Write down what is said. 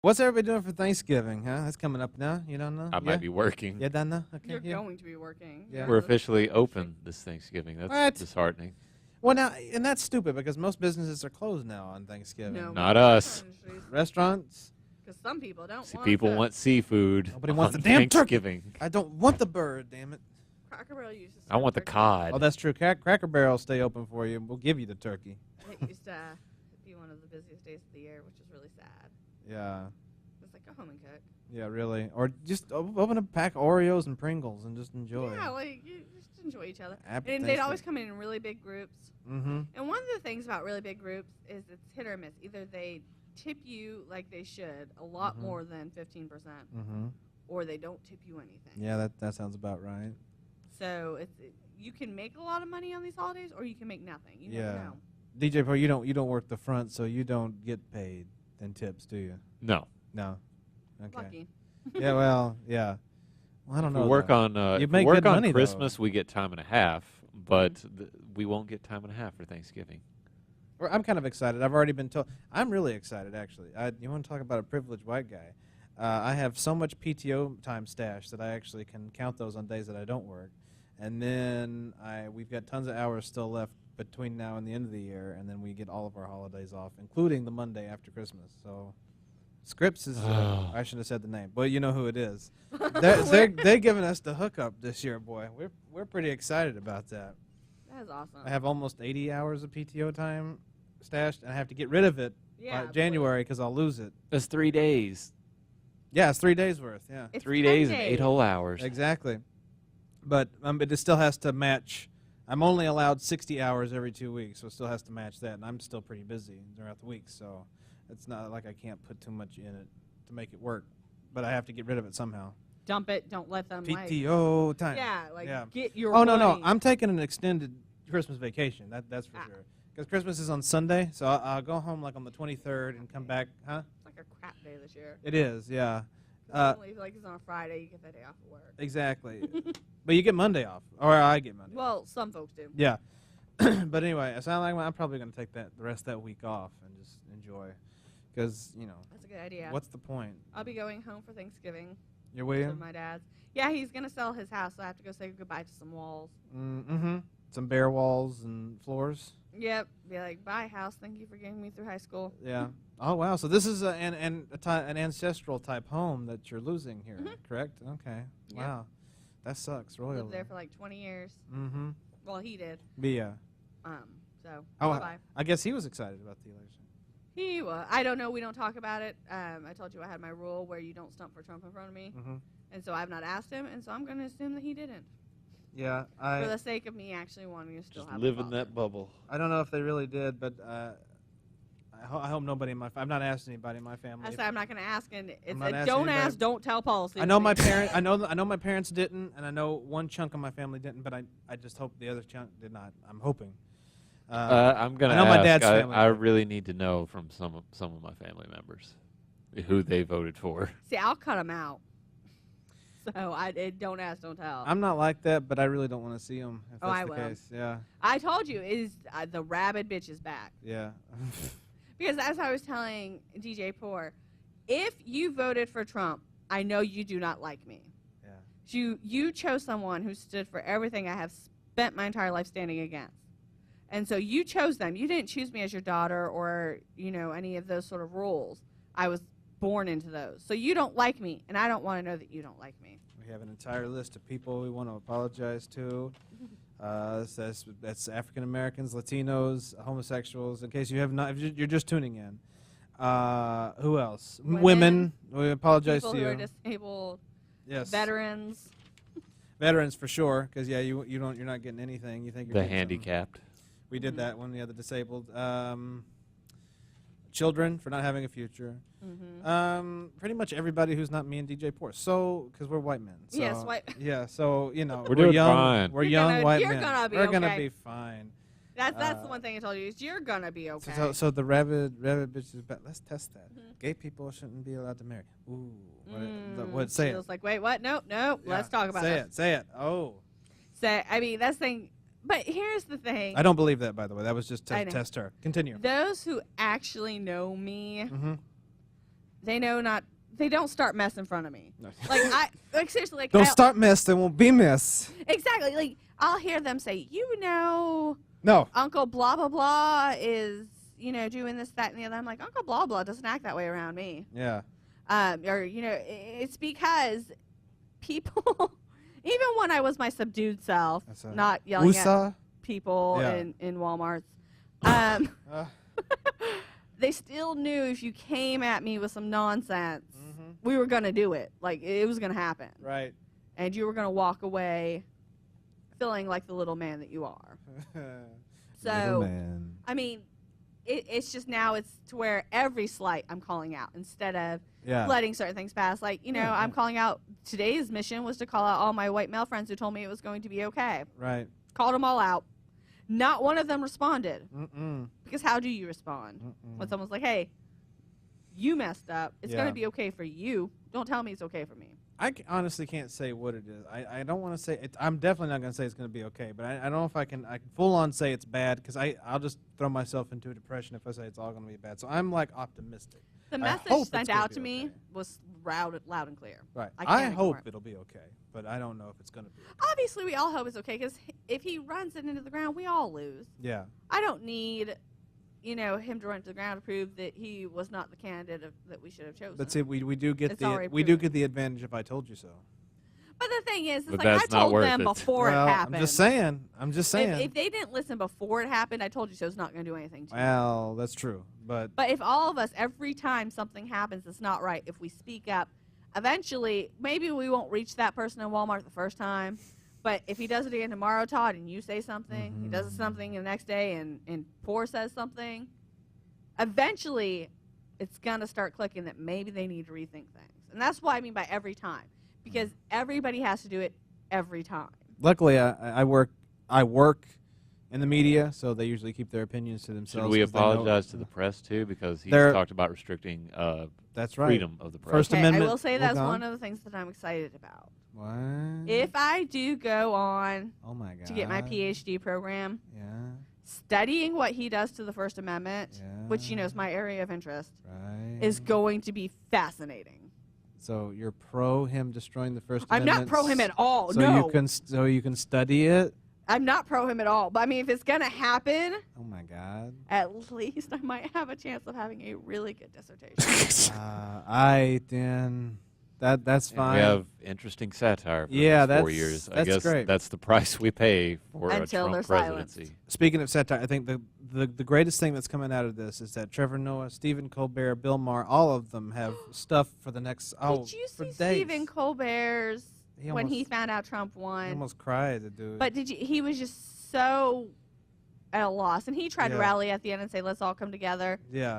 What's everybody doing for Thanksgiving, huh? That's coming up now. You don't know? I might be working. Yeah, don't know? Okay. You're yeah. going to be working. Yeah. We're officially open this Thanksgiving. That's What? disheartening. Well, now, and that's stupid because most businesses are closed now on Thanksgiving. No, Not us. Restaurants? Because some people don't See, want people to. want seafood. Nobody wants on the damn turkey. Thanksgiving. I don't want the bird, damn it. Cracker Barrel used to I serve want the turkey. cod. Oh, that's true. Cracker Barrel will stay open for you. We'll give you the turkey. It used to be one of the busiest days of the year, which is really sad. Yeah. It's like, go home and cook. Yeah, really. Or just open a pack of Oreos and Pringles and just enjoy. Yeah, like, you just enjoy each other. Happy And they'd always come in really big groups. Mm-hmm. And one of the things about really big groups is it's hit or miss. Either they tip you like they should, a lot more than 15%, or they don't tip you anything. Yeah, that sounds about right. So you can make a lot of money on these holidays, or you can make nothing. You never know. DJ Pro, you don't work the front, so you don't get paid in tips, do you? No. No. Okay. Lucky. Yeah, well, yeah. Well, I don't know. We work though. on You make work good on money, though. Christmas. We get time and a half, but we won't get time and a half for Thanksgiving. Well, I'm kind of excited. I've already been told. I'm really excited, actually. You want to talk about a privileged white guy? I have so much PTO time stashed that I actually can count those on days that I don't work. And then we've got tons of hours still left between now and the end of the year, and then we get all of our holidays off, including the Monday after Christmas. So Scripps is, I shouldn't have said the name, but you know who it is. They're giving us the hookup this year, boy. We're pretty excited about that. That is awesome. I have almost 80 hours of PTO time stashed, and I have to get rid of it by January because I'll lose it. That's 3 days. Yeah, it's 3 days worth, yeah. It's 3 10 days and 8 whole hours. Exactly. But it still has to match. I'm only allowed 60 hours every 2 weeks, so it still has to match that, and I'm still pretty busy throughout the week, so it's not like I can't put too much in it to make it work, but I have to get rid of it somehow. Dump it. Don't let them, PTO time. Get your Oh, money. no, I'm taking an extended Christmas vacation, that's for sure. Because Christmas is on Sunday, so I'll go home like on the 23rd and come back, huh? It's like a crap day this year. It is, yeah. It's on a Friday, you get that day off of work. Exactly. But you get Monday off, or I get Monday. Well, some folks do. Yeah. But anyway, so I'm probably going to take the rest of that week off and just enjoy. Because, That's a good idea. what's the point? I'll be going home for Thanksgiving. You're To William? my dad's. Yeah, he's going to sell his house, so I have to go say goodbye to some walls. Mm-hmm. Some bare walls and floors. Yep. Be like, bye, house. Thank you for getting me through high school. Yeah. Oh, wow. So this is an ancestral type home that you're losing here, correct? Okay. Yep. Wow. That sucks. Royally. Lived there for like 20 years. Mm-hmm. Well, he did. But yeah. So, Oh, bye-bye. I guess he was excited about the election. He was. I don't know. We don't talk about it. I told you I had my rule where you don't stump for Trump in front of me. Mm-hmm. And so I've not asked him, and so I'm going to assume that he didn't. Yeah. For the sake of me actually wanting to still Just have live a in that bubble. I don't know if they really did, but I hope nobody in my I've not asked anybody in my family. I said I'm not going to ask, and it's not a asking don't anybody. ask, don't tell policy. I know my parent. I know my parents didn't, and I know one chunk of my family didn't. But I just hope the other chunk did not. I'm hoping. I'm gonna. I know my ask. dad's family. I really need to know from some of my family members who they voted for. See, I'll cut them out. So don't ask, don't tell. I'm not like that, but I really don't want to see them. If that's I the will. case. Yeah. I told you, the rabid bitch is back. Yeah. Because as I was telling DJ Poor, if you voted for Trump, I know you do not like me. Yeah. You chose someone who stood for everything I have spent my entire life standing against. And so you chose them. You didn't choose me as your daughter or, any of those sort of roles. I was born into those. So you don't like me, and I don't want to know that you don't like me. We have an entire list of people we want to apologize to. That's African Americans, Latinos, homosexuals. In case you have not, if you're just tuning in. Who else? Women. We apologize People to who you. are disabled. Yes. Veterans. Veterans for sure, because you're not getting anything. You think you're The getting something. handicapped. We did that one. The disabled. Children for not having a future. Pretty much everybody who's not me and DJ Poor. So, because we're white men. So, Yes, white. Yeah, so we're doing young. fine. We're You're young gonna- white you're men. gonna be we're gonna okay. be fine. That's the one thing I told you is you're gonna be okay. So the rabid bitch is back. Let's test that. Gay people shouldn't be allowed to marry. Ooh, what? Say Feels it. like, wait, what? Nope. Yeah, Let's talk about say this. it. Say it. Oh. So, I mean, that's the thing. But here's the thing. I don't believe that, by the way. That was just I to know. test her. Continue. Those who actually know me, Mm-hmm. they know not. They don't start mess in front of me. No. Like seriously, like Don't start mess, there won't be mess. exactly. Like I'll hear them say, No. Uncle blah blah blah is doing this, that, and the other. I'm like, Uncle blah blah doesn't act that way around me. Yeah. Or it's because people, even when I was my subdued self, not yelling at people in Walmarts, they still knew if you came at me with some nonsense, we were gonna do it. Like it was gonna happen. Right. And you were gonna walk away, feeling like the little man that you are. Little man. I mean, it's just now it's to where every slight I'm calling out instead of letting certain things pass. Like, I'm calling out. Today's mission was to call out all my white male friends who told me it was going to be okay. Right. Called them all out. Not one of them responded. Mm-mm. Because how do you respond when someone's like, hey, you messed up. It's going to be okay for you. Don't tell me it's okay for me. I honestly can't say what it is. I don't want to say it. I'm definitely not going to say it's going to be okay, but I don't know if I can full on say it's bad because I'll just throw myself into a depression if I say it's all going to be bad. So I'm like optimistic. The message sent out to me was loud and clear. Right. I hope it'll be okay, but I don't know if it's going to be okay. Obviously, we all hope it's okay because if he runs it into the ground, we all lose. Yeah. I don't need him to run to the ground to prove that he was not the candidate that we should have chosen. But see, we do get the advantage if I told you so. But the thing is, But like I told them before well, it happened. I'm just saying. If they didn't listen before it happened, I told you so. It's not going to do anything to you. Well, that's true. But if all of us, every time something happens that's not right, if we speak up, eventually, maybe we won't reach that person in Walmart the first time. But if he does it again tomorrow, Todd, and you say something, he does something the next day, and Poor says something, eventually it's going to start clicking that maybe they need to rethink things. And that's what I mean by every time, because everybody has to do it every time. Luckily, I work in the media, so they usually keep their opinions to themselves. Should we apologize to the press, too, because he's talked about restricting freedom of the press. First Amendment. I will say that's one of the things that I'm excited about. What? If I do go on to get my PhD program, yeah, studying what he does to the First Amendment, which is my area of interest, is going to be fascinating. So you're pro him destroying the First I'm Amendment? not pro him at all. So no. you can study it. I'm not pro him at all. But I mean, if it's gonna happen, oh my God, at least I might have a chance of having a really good dissertation. That's fine. And we have interesting satire for these 4 years. I guess great. That's the price we pay for Until a Trump presidency. Silenced. Speaking of satire, I think the greatest thing that's coming out of this is that Trevor Noah, Stephen Colbert, Bill Maher, all of them have stuff for the next Did you see Stephen Colbert's when he found out Trump won? He almost cried, the dude. But he was just so at a loss, and he tried to rally at the end and say, "Let's all come together." Yeah.